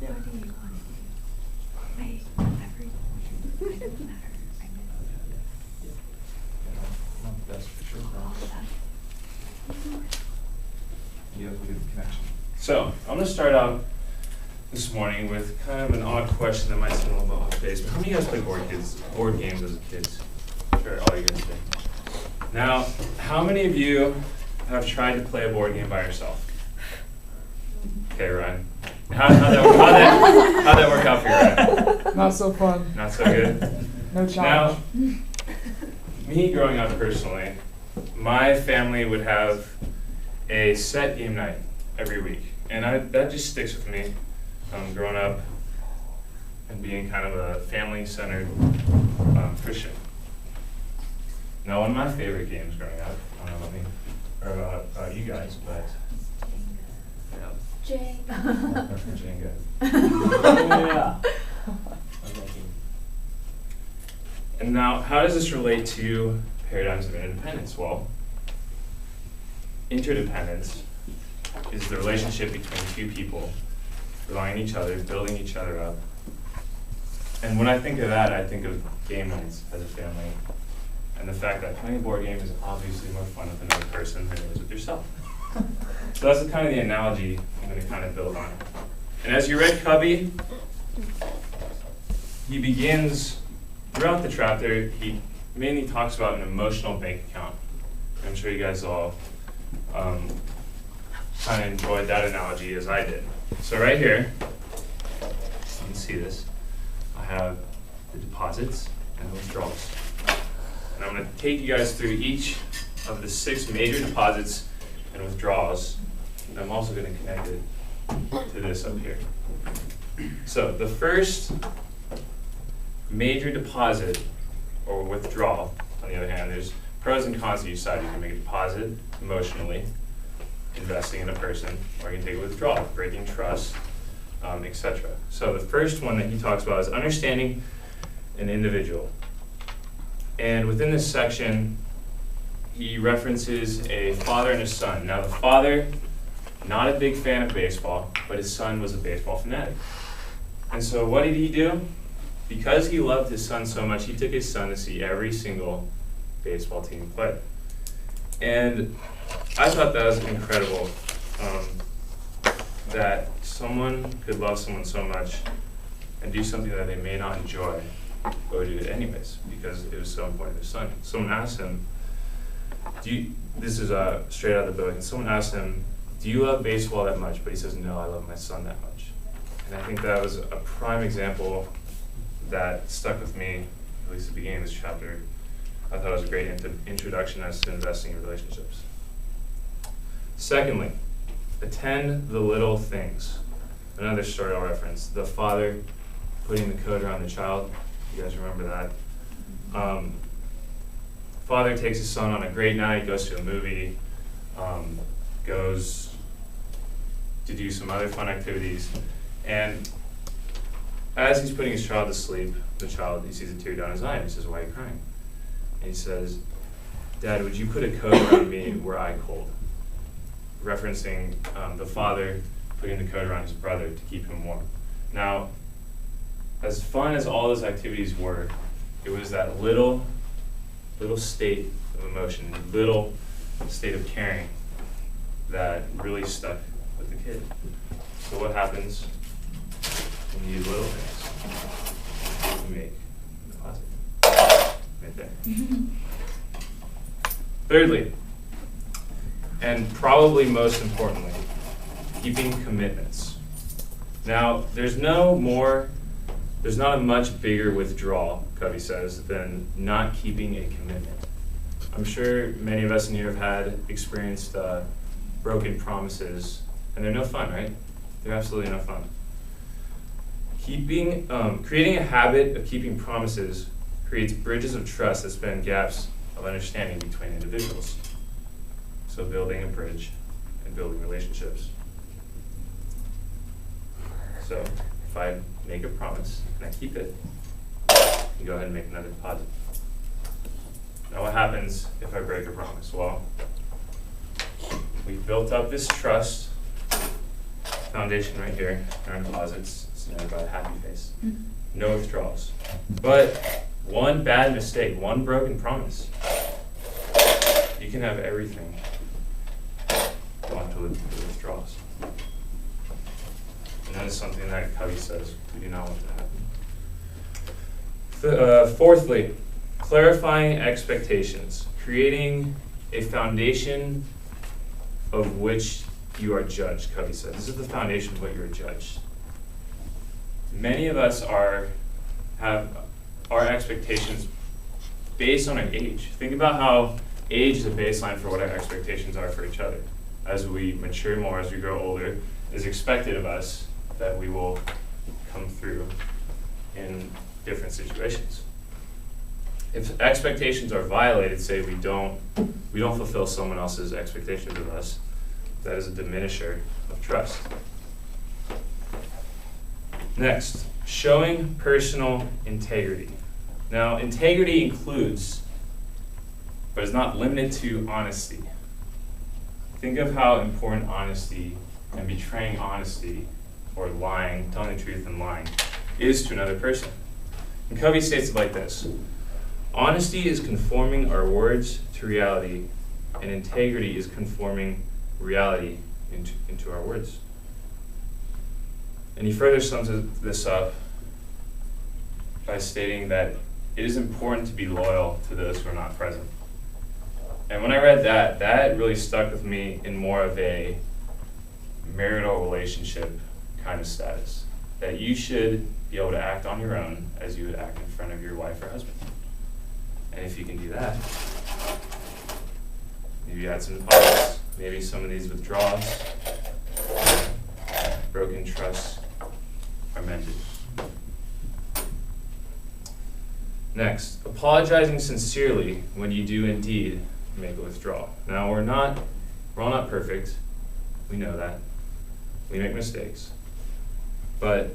What do you want to do? Wait, whatever. It doesn't matter. I That's for sure. know. You have a good connection. So, I'm going to start out this morning with kind of an odd question that might seem a little bit off base, but how many of you guys play board games as kids? Sure, all you guys do. Now, how many of you have tried to play a board game by yourself? Okay, Ryan. How'd that work out for you, Ryan? Not so fun. Not so good? No challenge. Now, me growing up personally, my family would have a set game night every week. And that just sticks with me, growing up and being kind of a family-centered Christian. Now, one of my favorite games growing up, I don't know about you guys, but Jenga. Yeah. And now, how does this relate to paradigms of interdependence? Well, interdependence is the relationship between two people relying on each other, building each other up. And when I think of that, I think of game nights as a family, and the fact that playing a board game is obviously more fun with another person than it is with yourself. So that's kind of the analogy I'm going to kind of build on. And as you read Covey, he begins, throughout the chapter, he mainly talks about an emotional bank account. I'm sure you guys all kind of enjoyed that analogy as I did. So right here, you can see this. I have the deposits and the withdrawals. And I'm going to take you guys through each of the 6 major deposits and withdrawals. And I'm also going to connect it to this up here. So the first major deposit or withdrawal, on the other hand, there's pros and cons to each side. You can make a deposit emotionally, investing in a person, or you can take a withdrawal, breaking trust, etc. So the first one that he talks about is understanding an individual. And within this section, he references a father and a son. Now the father, not a big fan of baseball, but his son was a baseball fanatic. And so what did he do? Because he loved his son so much, he took his son to see every single baseball team play. And I thought that was incredible, that someone could love someone so much and do something that they may not enjoy, but would do it anyways, because it was so important to his son. Someone asked him, this is straight out of the book, and someone asked him, do you love baseball that much? But he says, no, I love my son that much. And I think that was a prime example that stuck with me, at least at the beginning of this chapter. I thought it was a great introduction as to investing in relationships. Secondly, attend the little things. Another story I'll reference, the father putting the coat around the child. You guys remember that? Father takes his son on a great night, goes to a movie, goes to do some other fun activities, and as he's putting his child to sleep, he sees a tear down his eye, and he says, why are you crying? And he says, Dad, would you put a coat around me were I cold? Referencing the father putting the coat around his brother to keep him warm. Now, as fun as all those activities were, it was that little state of emotion, little state of caring that really stuck with the kid. So what happens when you use little things? You make a deposit. Right there. Thirdly, and probably most importantly, keeping commitments. Now, there's not a much bigger withdrawal, Covey says, than not keeping a commitment. I'm sure many of us in here have experienced broken promises, and they're no fun, right? They're absolutely no fun. Creating a habit of keeping promises creates bridges of trust that span gaps of understanding between individuals. So building a bridge and building relationships. So if I make a promise and I keep it, you go ahead and make another deposit. Now what happens if I break a promise? Well, we've built up this trust foundation right here in our deposits, It's denoted by a happy face. No withdrawals. But one bad mistake, one broken promise, you can have everything. Go on to the withdrawals. And that is something that Covey says we do not want to happen. Fourthly, clarifying expectations, creating a foundation of which you are judged, Covey says. This is the foundation of what you are judged. Many of us have our expectations based on our age. Think about how age is a baseline for what our expectations are for each other. As we mature more, as we grow older, it is expected of us that we will come through in different situations. If expectations are violated, say we don't fulfill someone else's expectations of us, that is a diminisher of trust. Next, showing personal integrity. Now, integrity includes, but is not limited to, honesty. Think of how important honesty and betraying honesty, or lying, telling the truth and lying, is to another person. And Covey states it like this: honesty is conforming our words to reality, and integrity is conforming reality into our words. And he further sums this up by stating that it is important to be loyal to those who are not present. And when I read that, that really stuck with me in more of a marital relationship kind of status. That you should be able to act on your own as you would act in front of your wife or husband. And if you can do that, maybe you add some deposits, maybe some of these withdrawals, broken trusts are mended. Next, apologizing sincerely when you do indeed make a withdrawal. Now, we're all not perfect. We know that. We make mistakes. But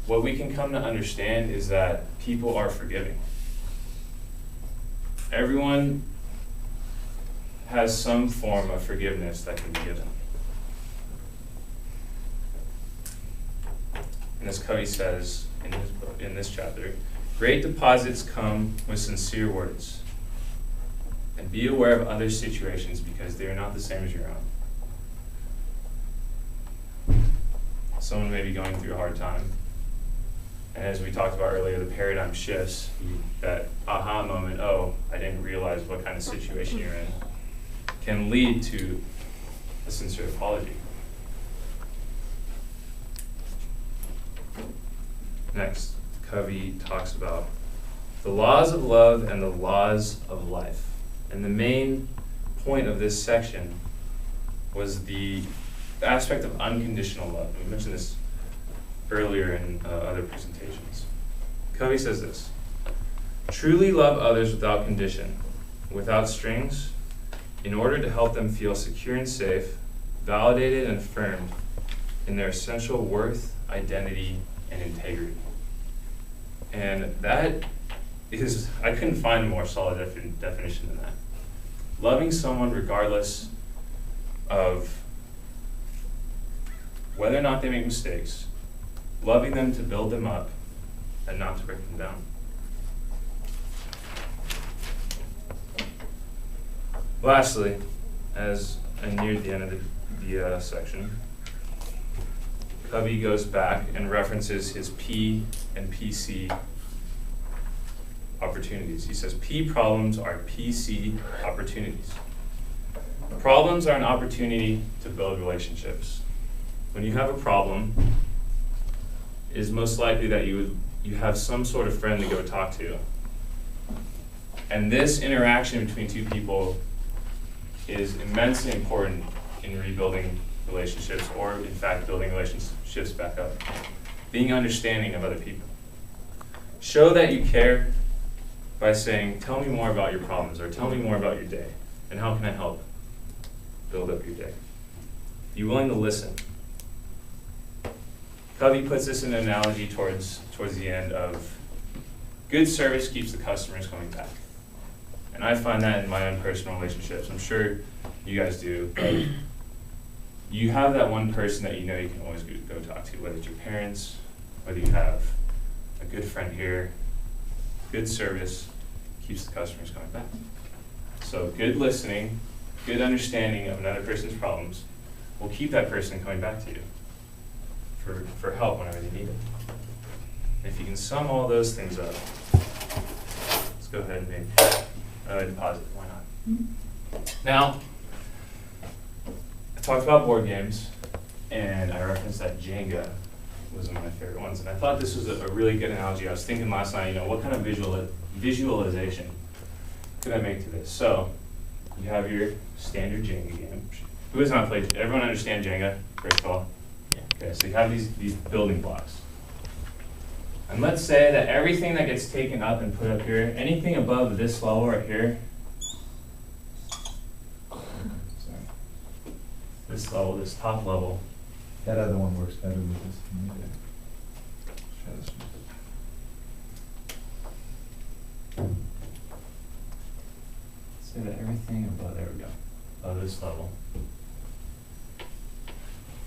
what we can come to understand is that people are forgiving. Everyone has some form of forgiveness that can be given. And as Covey says in his book, in this chapter, great deposits come with sincere words. And be aware of other situations because they are not the same as your own. Someone may be going through a hard time. And as we talked about earlier, the paradigm shifts. That aha moment, oh, I didn't realize what kind of situation you're in, can lead to a sincere apology. Next, Covey talks about the laws of love and the laws of life. And the main point of this section was the aspect of unconditional love. We mentioned this earlier in other presentations. Covey says this: truly love others without condition, without strings, in order to help them feel secure and safe, validated and affirmed in their essential worth, identity, and integrity. And that is, I couldn't find a more solid definition than that. Loving someone regardless of whether or not they make mistakes, loving them to build them up and not to break them down. Lastly, as I neared the end of the section, Covey goes back and references his P and PC opportunities. He says P problems are PC opportunities. Problems are an opportunity to build relationships. When you have a problem, it is most likely that you have some sort of friend to go talk to. And this interaction between two people is immensely important in rebuilding relationships, or in fact building relationships back up. Being understanding of other people. Show that you care by saying, tell me more about your problems, or tell me more about your day, and how can I help build up your day? Be willing to listen. Covey puts this in an analogy towards the end of good service keeps the customers coming back. And I find that in my own personal relationships. I'm sure you guys do. But you have that one person that you know you can always go talk to, whether it's your parents, whether you have a good friend here. Good service keeps the customers coming back. So good listening, good understanding of another person's problems will keep that person coming back to you for help whenever they need it. And if you can sum all those things up, let's go ahead and make a deposit. Why not? Now, I talked about board games, and I referenced that Jenga was one of my favorite ones. And I thought this was a really good analogy. I was thinking last night, what kind of visualization could I make to this? So, you have your standard Jenga game. Who has not played? Everyone understand Jenga, first of all? Yeah. Okay, so you have these building blocks. And let's say that everything that gets taken up and put up here, anything above this level right here, this level, this top level. That other one works better with this. Try this one. Say that everything above, there we go, above this level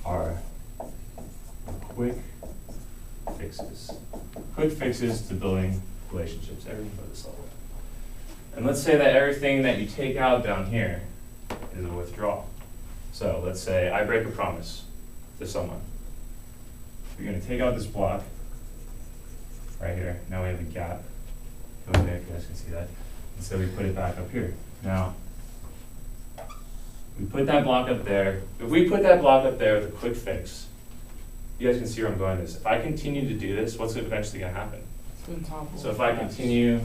are quick fixes. Quick fixes to building relationships, everything above this level. And let's say that everything that you take out down here is a withdrawal. So let's say I break a promise to someone. We're going to take out this block right here. Now we have a gap. Over there, if you guys can see that. And so we put it back up here. Now, we put that block up there. If we put that block up there with a quick fix, you guys can see where I'm going with this. If I continue to do this, what's eventually going to happen? So if I continue,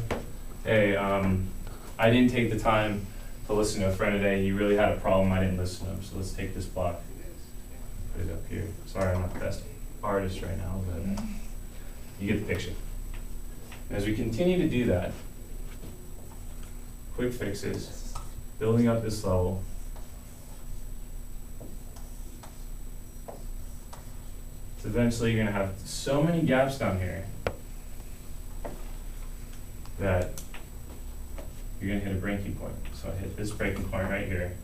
hey, I didn't take the time to listen to a friend today. He really had a problem. I didn't listen to him. So let's take this block, put it up here. Sorry, I'm not the best artist right now, but you get the picture. And as we continue to do that, quick fixes, building up this level, so eventually you're going to have so many gaps down here that you're going to hit a breaking point. So I hit this breaking point right here,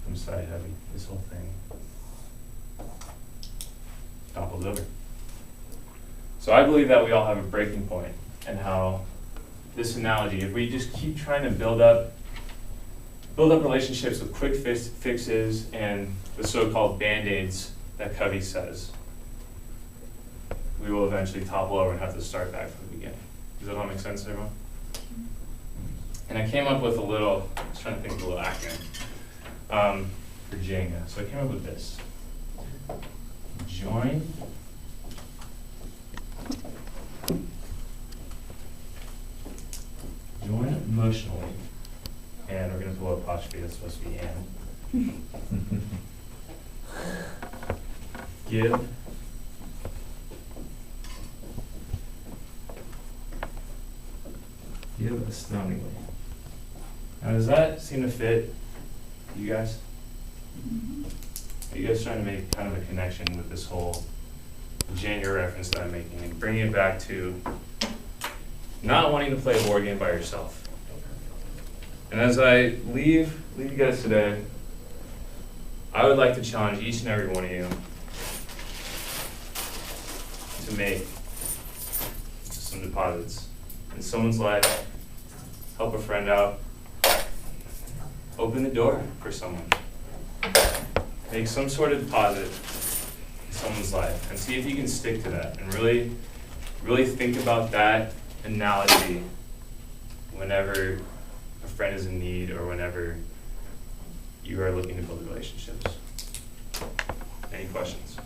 from side heavy, this whole thing topples over. So I believe that we all have a breaking point, and how this analogy, if we just keep trying to build up relationships with quick fixes and the so-called band-aids that Covey says, we will eventually topple over and have to start back from the beginning. Does that all make sense to everyone? And I came up with I was trying to think of a little acronym for Jenga. So I came up with this. Join emotionally, and we're going to pull apostrophe, that's supposed to be and. Give astoundingly. Now, does that seem to fit you guys? Are you guys trying to make kind of a connection with this whole Jenga reference that I'm making and bringing it back to not wanting to play a board game by yourself? And as I leave you guys today, I would like to challenge each and every one of you to make some deposits in someone's life, help a friend out, open the door for someone, make some sort of deposit in someone's life, and see if you can stick to that and really, really think about that analogy whenever a friend is in need or whenever you are looking to build relationships. Any questions?